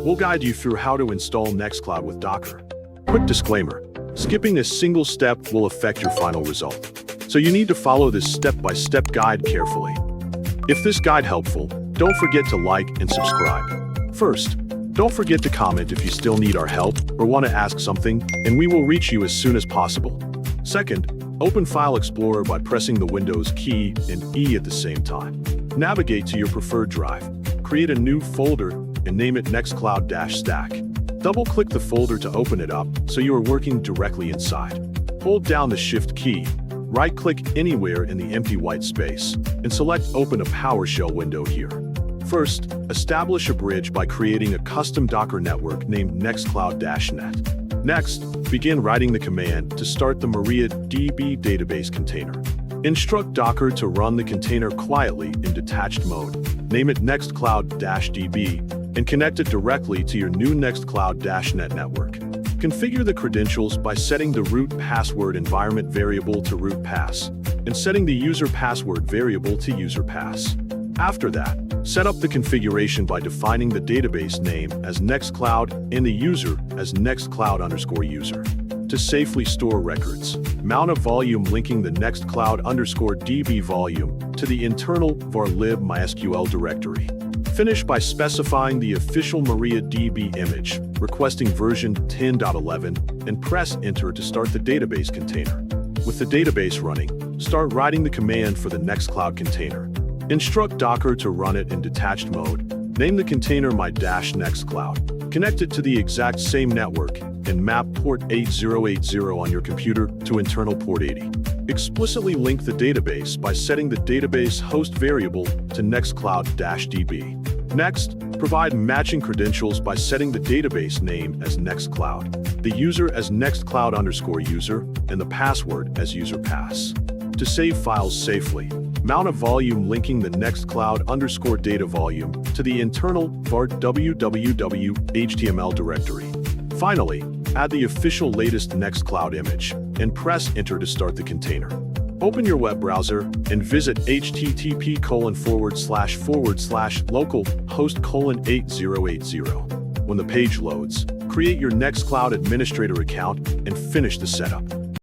We'll guide you through how to install Nextcloud with Docker. Quick disclaimer, skipping a single step will affect your final result. So you need to follow this step-by-step guide carefully. If this guide helpful, don't forget to like and subscribe. First, don't forget to comment if you still need our help or want to ask something, and we will reach you as soon as possible. Second, open File Explorer by pressing the Windows key and E at the same time. Navigate to your preferred drive. Create a new folder and name it Nextcloud-stack. Double-click the folder to open it up so you are working directly inside. Hold down the Shift key, right-click anywhere in the empty white space, and select Open a PowerShell window here. First, establish a bridge by creating a custom Docker network named Nextcloud-net. Next, begin writing the command to start the MariaDB database container. Instruct Docker to run the container quietly in detached mode. Name it Nextcloud-db and connect it directly to your new Nextcloud-net network. Configure the credentials by setting the root password environment variable to root pass and setting the user password variable to user pass. After that, set up the configuration by defining the database name as Nextcloud and the user as Nextcloud_user. To safely store records, mount a volume linking the Nextcloud_db volume to the internal var_lib MySQL directory. Finish by specifying the official MariaDB image, requesting version 10.11, and press Enter to start the database container. With the database running, start writing the command for the Nextcloud container. Instruct Docker to run it in detached mode. Name the container my-Nextcloud. Connect it to the exact same network and map port 8080 on your computer to internal port 80. Explicitly link the database by setting the database host variable to Nextcloud-db. Next, provide matching credentials by setting the database name as Nextcloud, the user as Nextcloud_user, and the password as user pass. To save files safely, mount a volume linking the Nextcloud_data volume to the internal var www.html directory. Finally, add the official latest Nextcloud image and press Enter to start the container. Open your web browser and visit http://localhost:8080. When the page loads, create your Nextcloud administrator account and finish the setup.